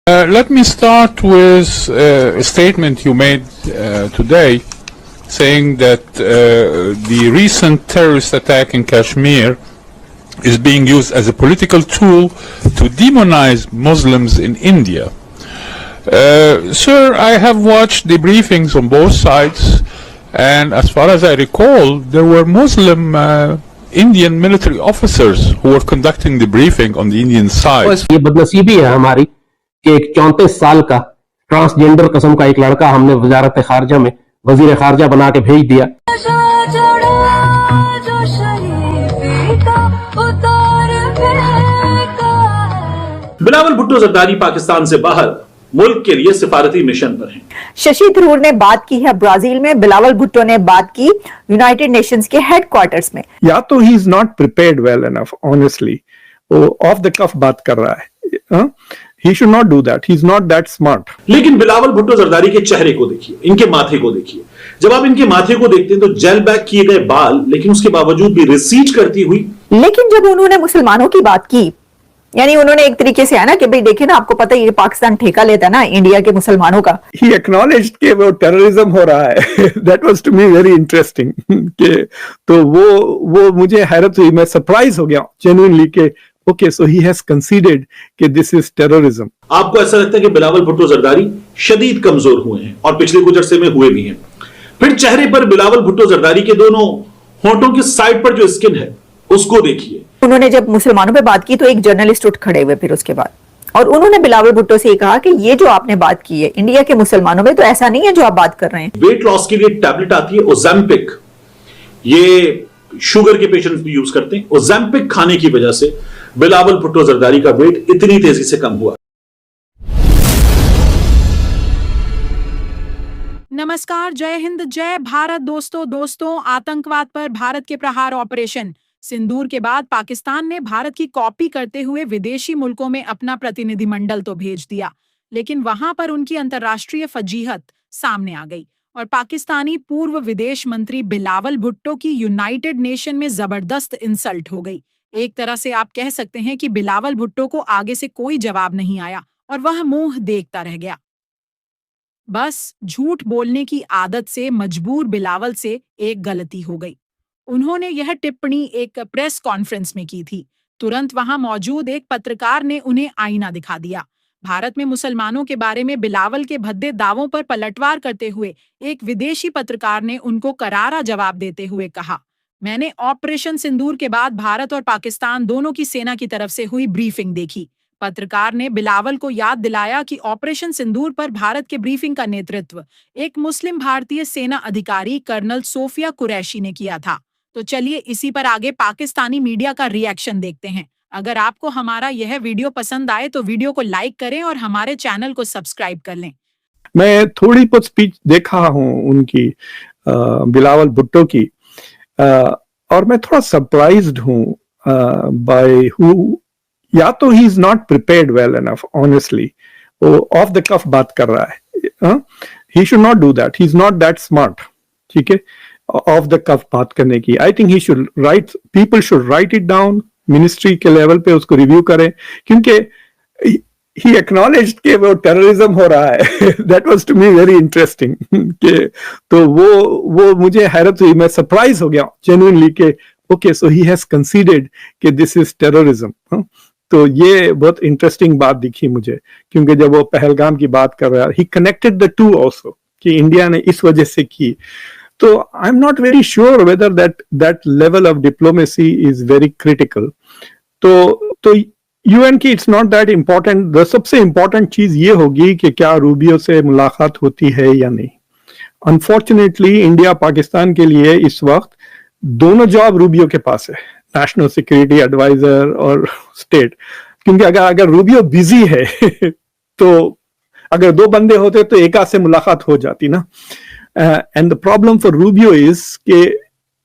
Let me start with a statement you made today, saying that the recent terrorist attack in Kashmir is being used as a political tool to demonize Muslims in India. Sir, I have watched the briefings on both sides, and as far as I recall, there were Muslim Indian military officers who were conducting the briefing on the Indian side. ये बदनसीबी है हमारी कि एक 34 साल का transgender किस्म का एक लड़का हमने वजारत खारजा में वजीर खारजा बना के भेज दिया। बिलावल भुट्टो जरदारी पाकिस्तान से बाहर मुल्क के लिए सिफारती मिशन पर हैं। शशि थरूर ने बात की है ब्राजील में, बिलावल भुट्टो ने बात की यूनाइटेड नेशंस के हेडक्वार्टर्स में। या तो he is not prepared well enough, honestly वो ऑफ द कफ बात कर रहा है। He should not do that. He's not that smart. लेकिन बिलावल भुट्टो जरदारी के चेहरे को देखिए, इनके माथे को देखिए। जब आप इनके माथे को देखते हैं तो जेल बैक किए गए बाल, लेकिन उसके बावजूद भी रिसीज करती हुई। लेकिन जब उन्होंने मुसलमानों की बात की, यानी उन्होंने एक तरीके से है ना कि भाई देखिए ना, आपको पता है ये पाकिस्तान ठेका लेता है ना इंडिया के मुसलमानों का। He acknowledged कि वो टेररिज्म हो रहा है। That was to me very interesting. कि तो वो मुझे हैरत हुई, मैं सरप्राइज हो गया genuinely कि okay, so he has conceded कि this is terrorism. आपको ऐसा लगता है कि बिलावल भुट्टो जरदारी शदीद कमजोर हुए हैं और पिछले कुछ अरसे में हुए भी हैं। फिर चेहरे पर बिलावल भुट्टो जरदारी के दोनों होंठों के साइड पर जो स्किन है उसको देखिए। उन्होंने जब मुसलमानों पे बात की तो एक जर्नलिस्ट उठ खड़े हुए फिर उसके बाद, और उन्होंने बिलावल भुट्टो से कहा कि ये जो आपने बात की है इंडिया के मुसलमानों में, तो ऐसा नहीं है जो आप बात कर रहे हैं। वेट लॉस के लिए टैबलेट आती है ओज़ेम्पिक, ये शुगर के पेशेंट्स भी यूज करते हैं। ओज़ेम्पिक खाने की वजह से बिलावल भुट्टो जरदारी का वेट इतनी तेजी से कम हुआ। नमस्कार, जय हिंद, जय भारत। दोस्तों, आतंकवाद पर भारत के प्रहार ऑपरेशन सिंदूर के बाद पाकिस्तान ने भारत की कॉपी करते हुए विदेशी मुल्कों में अपना प्रतिनिधिमंडल तो भेज दिया, लेकिन वहां पर उनकी अंतर्राष्ट्रीय फजीहत सामने आ गई और पाकिस्तानी पूर्व विदेश मंत्री बिलावल भुट्टो की यूनाइटेड नेशन में जबरदस्त इंसल्ट हो गई। एक तरह से आप कह सकते हैं कि बिलावल भुट्टो को आगे से कोई जवाब नहीं आया और वह मुंह देखता रह गया। बस झूठ बोलने की आदत से मजबूर बिलावल से एक गलती हो गई। उन्होंने यह टिप्पणी एक प्रेस कॉन्फ्रेंस में की थी। तुरंत वहां मौजूद एक पत्रकार ने उन्हें आईना दिखा दिया। भारत में मुसलमानों के बारे में बिलावल के भद्दे दावों पर पलटवार करते हुए एक विदेशी पत्रकार ने उनको करारा जवाब देते हुए कहा, मैंने ऑपरेशन सिंदूर के बाद भारत और पाकिस्तान दोनों की सेना की तरफ से हुई ब्रीफिंग देखी। पत्रकार ने बिलावल को याद दिलाया कि ऑपरेशन सिंदूर पर भारत के ब्रीफिंग का नेतृत्व एक मुस्लिम भारतीय सेना अधिकारी कर्नल सोफिया कुरैशी ने किया था। तो चलिए इसी पर आगे पाकिस्तानी मीडिया का रिएक्शन देखते हैं। अगर आपको हमारा यह वीडियो पसंद आए तो वीडियो को लाइक करें और हमारे चैनल को सब्सक्राइब कर लें। मैं थोड़ी बहुत स्पीच देखा हूं उनकी, बिलावल भुट्टो की, और मैं थोड़ा सरप्राइज्ड हूं बाय हु। या तो he is not prepared well enough, honestly वो ऑफ द कफ बात कर रहा है। He should not do that, he is not that smart. ठीक है, ऑफ द कफ बात करने की। I think he should write, people should write it down, ministry के लेवल पे उसको रिव्यू करें, क्योंकि ही एक्नॉलेज्ड कि वो टेररिज्म हो रहा है। That was to me very interesting. कि तो वो मुझे हैरत हुई, मैं सरप्राइज हो गया जेन्युइनली कि okay, so he has considered कि दिस इज टेररिज्म। तो ये बहुत इंटरेस्टिंग बात दिखी मुझे, क्योंकि जब वो पहलगाम की बात कर रहा है, ही कनेक्टेड द टू आल्सो कि इंडिया ने इस वजह से की। तो I am not very sure whether that level of diplomacy is very critical. तो यूएन की इट्स नॉट दैट इम्पोर्टेंट। सबसे इम्पोर्टेंट चीज ये होगी कि क्या रूबियो से मुलाकात होती है या नहीं। अनफॉर्चुनेटली इंडिया पाकिस्तान के लिए इस वक्त दोनों जॉब रूबियो के पास है, नेशनल सिक्योरिटी एडवाइजर और स्टेट। क्योंकि अगर रूबियो बिजी है तो अगर दो बंदे होते तो एक आध से मुलाकात हो जाती ना। And the problem for Rubio is कि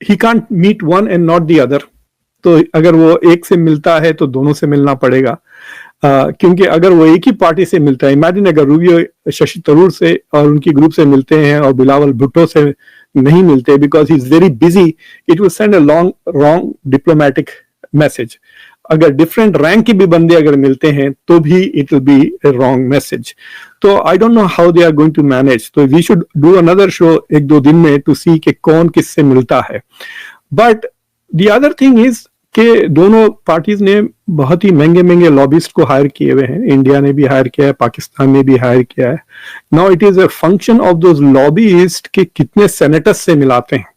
he can't meet one and not the other. तो अगर वो एक से मिलता है तो दोनों से मिलना पड़ेगा, क्योंकि अगर वो एक ही पार्टी से मिलता है, इमेजिन अगर रूबियो शशि थरूर से और उनकी ग्रुप से मिलते हैं और बिलावल भुट्टो से नहीं मिलते because he is very busy, it will send a wrong diplomatic message. अगर डिफरेंट रैंक के भी बंदे अगर मिलते हैं तो भी it will be a wrong message. तो I don't know how they are going to manage. तो we should do another show 1-2 दिन में टू सी कि कौन किससे मिलता है. But the other thing is कि दोनों पार्टीज ने बहुत ही महंगे महंगे लॉबिस्ट को हायर किए हुए हैं. इंडिया ने भी हायर किया है, पाकिस्तान ने भी हायर किया है. Now it is a function of those lobbyist कि कितने सेनेटर्स से मिलाते हैं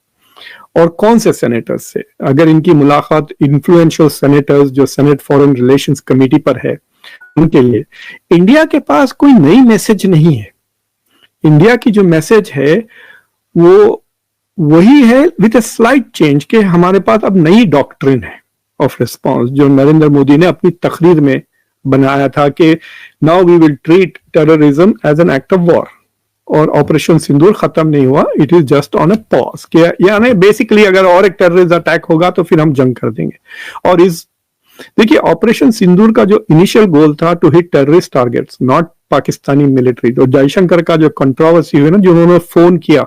और कौन से सेनेटर्स से. अगर इनकी मुलाकात इन्फ्लुएंशियल सेनेटर्स जो सेनेट फॉरेन रिलेशंस कमेटी पर है उनके लिए, इंडिया के पास कोई नई मैसेज नहीं है. इंडिया की जो मैसेज है वो वही है विद अ स्लाइट चेंज कि हमारे पास अब नई डॉक्ट्रिन है ऑफ रिस्पॉन्स जो नरेंद्र मोदी ने अपनी तकरीर में बनाया था कि now we will treat terrorism as an act of war. और ऑपरेशन सिंदूर खत्म नहीं हुआ, it is just on a pause. यानी बेसिकली अगर और एक टेररिस्ट अटैक होगा तो फिर हम जंग कर देंगे. और इस देखिए ऑपरेशन सिंदूर का जो इनिशियल गोल था to hit terrorist targets, not Pakistani military. जो जयशंकर का जो कंट्रोवर्सी हुई ना, जो उन्होंने फोन किया,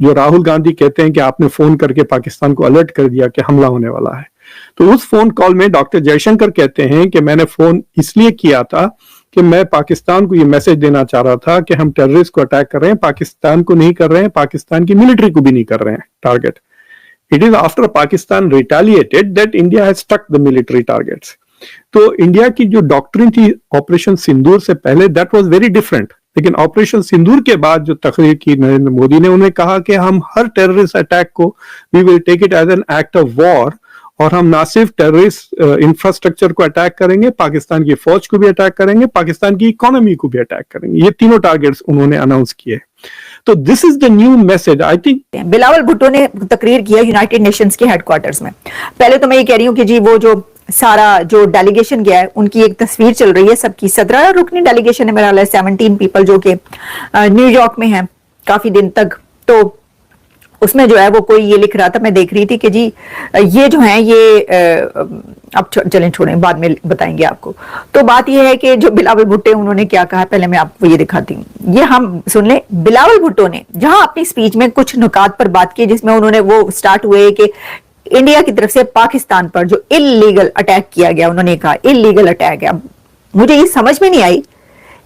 जो राहुल गांधी कहते हैं कि आपने फोन करके पाकिस्तान को अलर्ट कर दिया कि हमला होने वाला है. तो उस फोन कॉल में डॉक्टर जयशंकर कहते हैं कि मैंने फोन इसलिए किया था कि मैं पाकिस्तान को ये मैसेज देना चाह रहा था कि हम टेररिस्ट को अटैक कर रहे हैं, पाकिस्तान को नहीं कर रहे हैं, पाकिस्तान की मिलिट्री को भी नहीं कर रहे हैं target. It is after Pakistan retaliated that India has stuck the military targets. तो इंडिया की जो डॉक्ट्रिन थी ऑपरेशन सिंदूर से पहले दैट वाज वेरी डिफरेंट. लेकिन ऑपरेशन सिंदूर के बाद जो तकरीर की नरेंद्र मोदी ने, उन्होंने कहा कि हम हर टेररिस्ट अटैक को we will take it as an act of war. और हम ना सिर्फ टेररिस्ट इंफ्रास्ट्रक्चर को अटैक करेंगे, पाकिस्तान की फौज को भी अटैक करेंगे, पाकिस्तान की इकोनॉमी को भी अटैक करेंगे. ये तीनों टारगेट्स उन्होंने अनाउंस किए. तो this is the new message I think. Bilawal Bhutto ने तकरीर किया यूनाइटेड नेशंस के हेडक्वार्टर्स में. पहले तो मैं ये कह रही हूँ कि जी वो जो सारा जो डेलीगेशन गया है उनकी एक तस्वीर चल रही है सबकी. 17 रुकनी डेलीगेशन है मेरा हाल है, 17 पीपल जो कि न्यूयॉर्क में हैं काफी दिन तक. तो उसमें जो है वो कोई ये लिख रहा था, मैं देख रही थी कि जी ये जो है ये अब चलें छोड़ें, बाद में बताएंगे आपको. तो बात ये है कि जो बिलावल भुट्टो उन्होंने क्या कहा, पहले मैं आपको ये दिखाती हूँ, ये हम सुन लें. बिलावल भुट्टो ने जहां अपनी स्पीच में कुछ नुकात पर बात की जिसमें उन्होंने वो स्टार्ट हुए कि इंडिया की तरफ से पाकिस्तान पर जो इल्लीगल अटैक किया गया, उन्होंने कहा इल्लीगल अटैक है. अब मुझे ये समझ में नहीं आई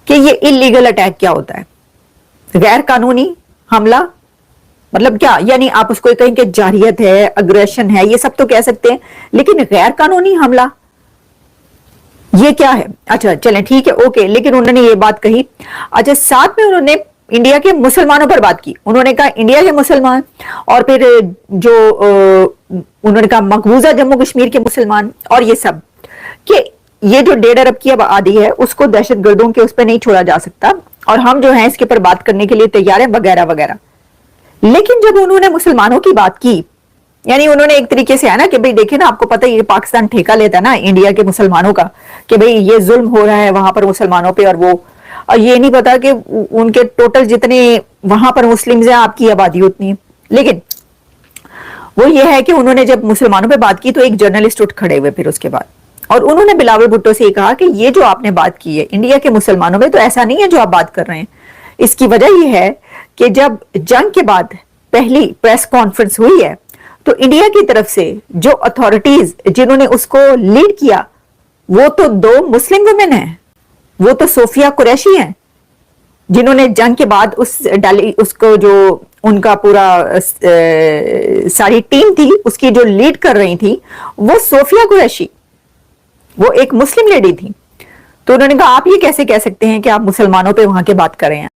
कि ये इल्लीगल अटैक क्या होता है. गैर कानूनी हमला मतलब क्या, यानी आप उसको कहें कि जारहियत है, अग्रेशन है, ये सब तो कह सकते हैं, लेकिन गैर कानूनी हमला ये क्या है. अच्छा चलें ठीक है ओके. लेकिन उन्होंने ये बात कही. अच्छा साथ में उन्होंने इंडिया के मुसलमानों पर बात की. उन्होंने कहा इंडिया के मुसलमान और फिर जो उन्होंने कहा मकबूजा जम्मू कश्मीर के मुसलमान और ये सब कि ये जो 1.5 अरब की आबादी है उसको दहशतगर्दों के उस पर नहीं छोड़ा जा सकता और हम जो है इसके पर बात करने के लिए तैयार है वगैरह वगैरह. लेकिन जब उन्होंने मुसलमानों की बात की, यानी उन्होंने एक तरीके से है ना कि भाई देखिए ना, आपको पता है ये पाकिस्तान ठेका लेता है ना इंडिया के मुसलमानों का कि भाई ये जुल्म हो रहा है वहां पर मुसलमानों पे, और ये नहीं पता कि उनके टोटल जितने वहां पर मुस्लिम्स हैं आपकी आबादी उतनी है. लेकिन वो ये है कि उन्होंने जब मुसलमानों पे बात की तो एक जर्नलिस्ट उठ खड़े हुए फिर उसके बाद, और उन्होंने बिलावल भुट्टो से कहा कि ये जो आपने बात की है इंडिया के मुसलमानों में, तो ऐसा नहीं है जो आप बात कर रहे हैं. इसकी वजह यह है कि जब जंग के बाद पहली प्रेस कॉन्फ्रेंस हुई है तो इंडिया की तरफ से जो अथॉरिटीज जिन्होंने उसको लीड किया वो तो 2 मुस्लिम वुमेन हैं. वो तो सोफिया कुरैशी हैं जिन्होंने जंग के बाद उसको जो उनका पूरा सारी टीम थी उसकी जो लीड कर रही थी वो सोफिया कुरैशी, वो एक मुस्लिम लेडी थी. तो उन्होंने कहा आप ये कैसे कह सकते हैं कि आप मुसलमानों पे वहां के बात कर रहे हैं.